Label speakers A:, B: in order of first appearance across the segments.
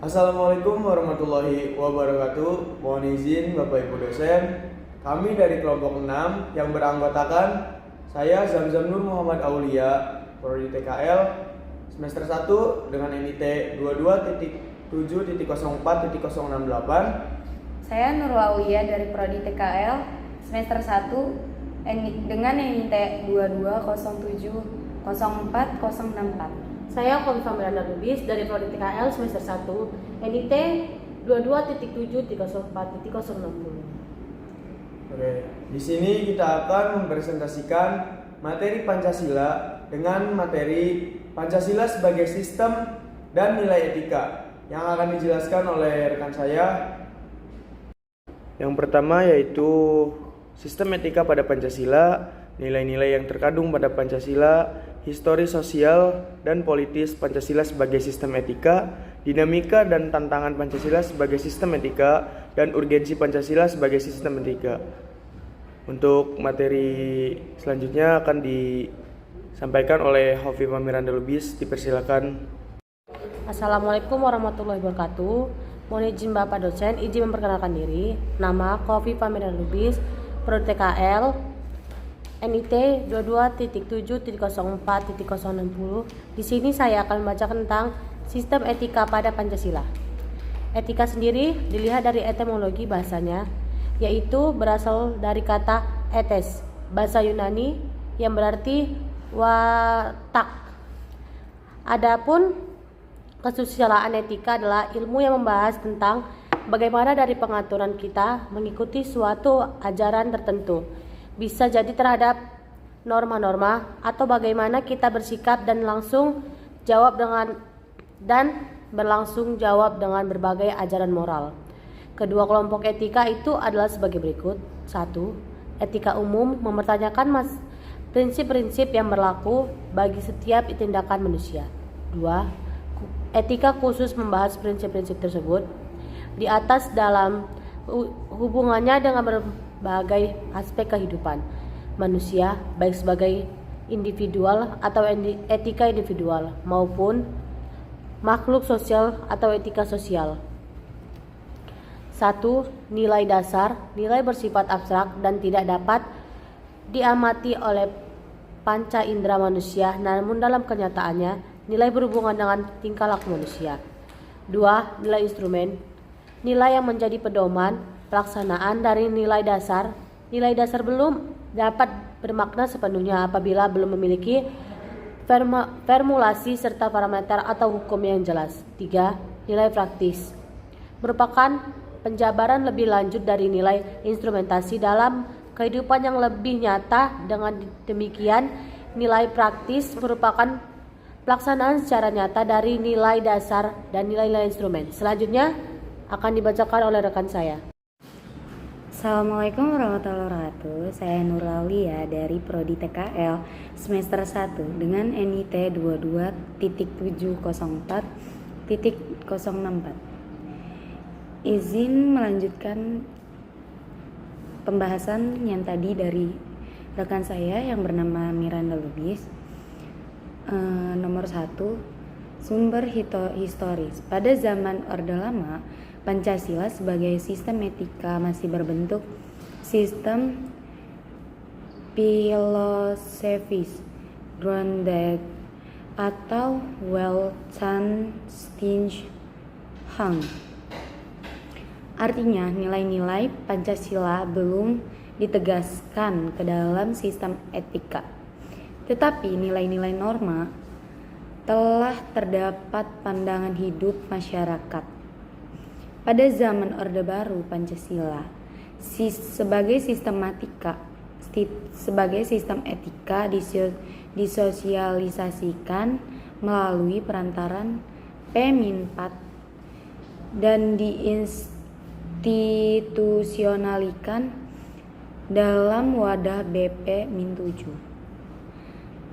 A: Assalamualaikum warahmatullahi wabarakatuh. Mohon izin Bapak Ibu dosen, kami dari kelompok 6 yang beranggotakan saya Zamzam Nur Muhammad Aulia, Prodi TKL semester 1 dengan NIT 22.7.04.068.
B: Saya Nurul Aulia dari Prodi TKL semester 1 dengan NIT 22.07.04.064.
C: Saya Khofifah Miranda Lubis dari Prodi TKL semester 1 NIT 22.7.04.060.
A: Oke, di sini kita akan mempresentasikan materi Pancasila dengan materi Pancasila sebagai sistem dan nilai etika yang akan dijelaskan oleh rekan saya. Yang pertama yaitu sistem etika pada Pancasila, nilai-nilai yang terkandung pada Pancasila, histori sosial dan politis Pancasila sebagai sistem etika, dinamika dan tantangan Pancasila sebagai sistem etika, dan urgensi Pancasila sebagai sistem etika. Untuk materi selanjutnya akan disampaikan oleh Khofifah Miranda Lubis. Dipersilakan.
C: Assalamualaikum warahmatullahi wabarakatuh. Mohon izin Bapak dosen, izin memperkenalkan diri. Nama Khofifah Miranda Lubis, Prodi TKL NIT 22.7.04.060. Di sini saya akan membacakan tentang sistem etika pada Pancasila. Etika sendiri dilihat dari etimologi bahasanya, yaitu berasal dari kata etes, bahasa Yunani yang berarti watak. Adapun kesusilaan etika adalah ilmu yang membahas tentang bagaimana dari pengaturan kita mengikuti suatu ajaran tertentu, bisa jadi terhadap norma-norma atau bagaimana kita bersikap dan berlangsung jawab dengan berbagai ajaran moral. Kedua kelompok etika itu adalah sebagai berikut. 1. Etika umum mempertanyakan prinsip-prinsip yang berlaku bagi setiap tindakan manusia. 2. Etika khusus membahas prinsip-prinsip tersebut di atas dalam hubungannya dengan berbagai aspek kehidupan manusia, baik sebagai individual atau etika individual maupun makhluk sosial atau etika sosial. 1. Nilai dasar. Nilai bersifat abstrak dan tidak dapat diamati oleh panca indera manusia, namun dalam kenyataannya nilai berhubungan dengan tingkah laku manusia. 2. Nilai instrumen. Nilai yang menjadi pedoman pelaksanaan dari nilai dasar. Nilai dasar belum dapat bermakna sepenuhnya apabila belum memiliki formulasi serta parameter atau hukum yang jelas. 3. Nilai praktis merupakan penjabaran lebih lanjut dari nilai instrumentasi dalam kehidupan yang lebih nyata. Dengan demikian, nilai praktis merupakan pelaksanaan secara nyata dari nilai dasar dan nilai-nilai instrumen. Selanjutnya akan dibacakan oleh rekan saya.
B: Assalamualaikum warahmatullahi wabarakatuh. Saya Nurul Aulia dari Prodi TKL semester 1 dengan NIT 22.704.064. Izin melanjutkan pembahasan yang tadi dari rekan saya yang bernama Miranda Lubis. Nomor 1, sumber historis. Pada zaman Orde Lama, Pancasila sebagai sistem etika masih berbentuk sistem filosofis grounded atau Weltanschauung. Artinya, nilai-nilai Pancasila belum ditegaskan ke dalam sistem etika. Tetapi nilai-nilai norma telah terdapat pandangan hidup masyarakat. Pada zaman Orde Baru, Pancasila sebagai sistem etika disosialisasikan melalui perantaran P-4 dan diinstitusionalkan dalam wadah BP-7.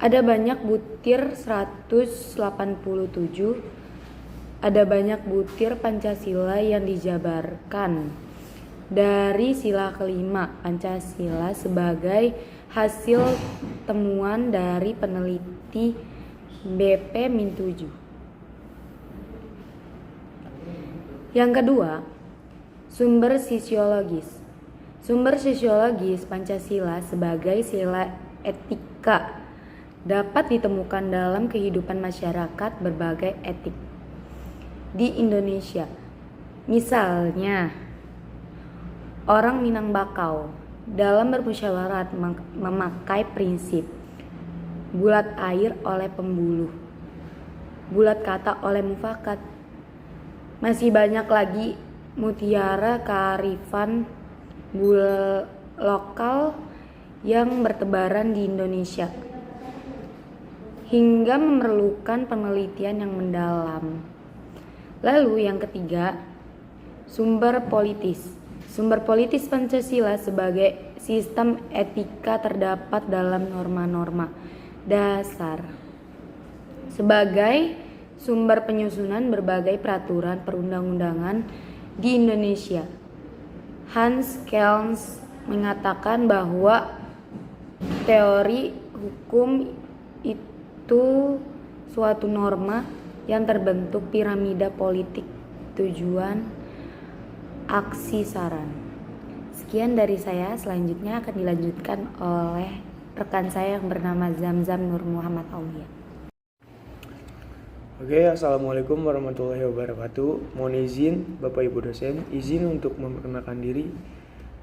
B: Ada banyak butir 187. Ada banyak butir Pancasila yang dijabarkan dari sila kelima Pancasila sebagai hasil temuan dari peneliti BP-7. Yang kedua, sumber sisiologis. Sumber sisiologis Pancasila sebagai sila etika dapat ditemukan dalam kehidupan masyarakat berbagai etik di Indonesia. Misalnya, orang Minang Bakau dalam bermusyawarah memakai prinsip bulat air oleh pembuluh, bulat kata oleh mufakat. Masih banyak lagi mutiara kearifan lokal yang bertebaran di Indonesia hingga memerlukan penelitian yang mendalam. Lalu yang ketiga, sumber politis. Sumber politis Pancasila sebagai sistem etika terdapat dalam norma-norma dasar sebagai sumber penyusunan berbagai peraturan perundang-undangan di Indonesia. Hans Kelsen mengatakan bahwa teori hukum itu suatu norma yang terbentuk piramida politik tujuan aksi saran. Sekian dari saya, selanjutnya akan dilanjutkan oleh rekan saya yang bernama Zamzam Nur Muhammad Aulia.
A: Oke, assalamualaikum warahmatullahi wabarakatuh. Mohon izin Bapak Ibu dosen, izin untuk memperkenalkan diri.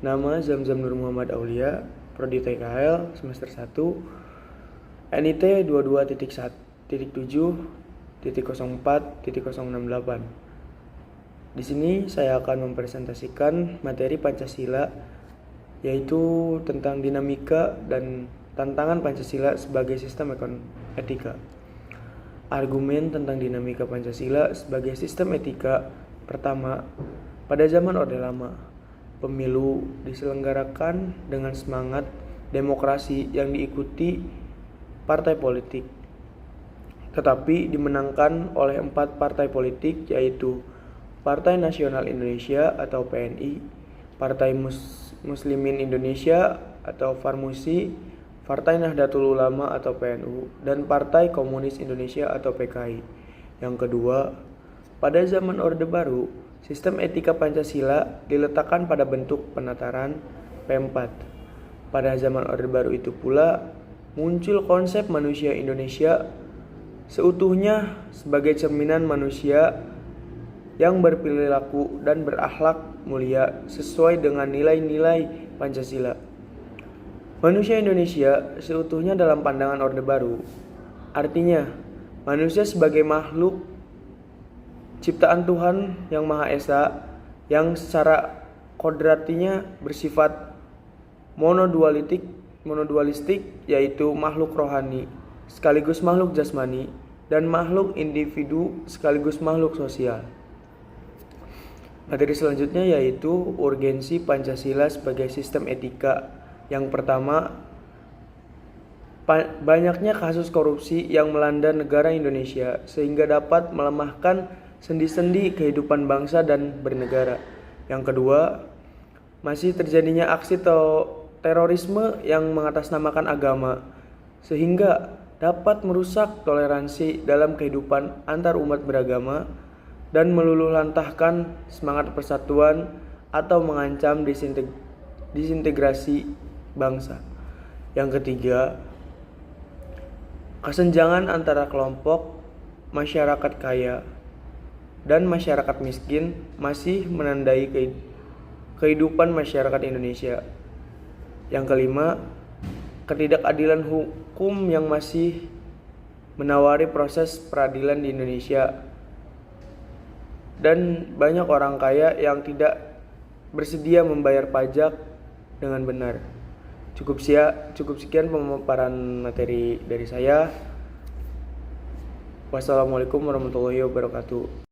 A: Nama Zamzam Nur Muhammad Aulia, Prodi TKL semester 1, NIT 22.1.004.068. Di sini saya akan mempresentasikan materi Pancasila, yaitu tentang dinamika dan tantangan Pancasila sebagai sistem etika. Argumen tentang dinamika Pancasila sebagai sistem etika. Pertama, pada zaman Orde Lama, pemilu diselenggarakan dengan semangat demokrasi yang diikuti partai politik, tetapi dimenangkan oleh 4 partai politik, yaitu Partai Nasional Indonesia atau PNI, Partai Muslimin Indonesia atau Farmusi, Partai Nahdlatul Ulama atau PNU, dan Partai Komunis Indonesia atau PKI. Yang kedua, pada zaman Orde Baru, sistem etika Pancasila diletakkan pada bentuk penataran P4. Pada zaman Orde Baru itu pula muncul konsep manusia Indonesia seutuhnya sebagai cerminan manusia yang berperilaku dan berakhlak mulia sesuai dengan nilai-nilai Pancasila. Manusia Indonesia seutuhnya dalam pandangan Orde Baru, artinya manusia sebagai makhluk ciptaan Tuhan yang Maha Esa yang secara kodratinya bersifat monodualistik, yaitu makhluk rohani sekaligus makhluk jasmani dan makhluk individu sekaligus makhluk sosial. Materi selanjutnya yaitu urgensi Pancasila sebagai sistem etika. Yang pertama, banyaknya kasus korupsi yang melanda negara Indonesia sehingga dapat melemahkan sendi-sendi kehidupan bangsa dan bernegara. Yang kedua, masih terjadinya aksi terorisme yang mengatasnamakan agama sehingga dapat merusak toleransi dalam kehidupan antar umat beragama dan meluluhlantahkan semangat persatuan atau mengancam disintegrasi bangsa. Yang ketiga, kesenjangan antara kelompok masyarakat kaya dan masyarakat miskin masih menandai kehidupan masyarakat Indonesia. Yang kelima, ketidakadilan hukum yang masih menawari proses peradilan di Indonesia dan banyak orang kaya yang tidak bersedia membayar pajak dengan benar. Cukup sekian pemaparan materi dari saya. Wassalamualaikum warahmatullahi wabarakatuh.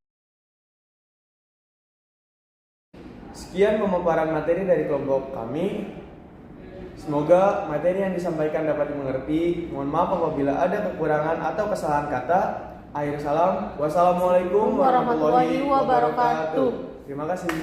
A: Sekian pemaparan materi dari kelompok kami. Semoga materi yang disampaikan dapat dimengerti. Mohon maaf apabila ada kekurangan atau kesalahan kata. Akhir salam. Wassalamualaikum warahmatullahi wabarakatuh. Terima kasih.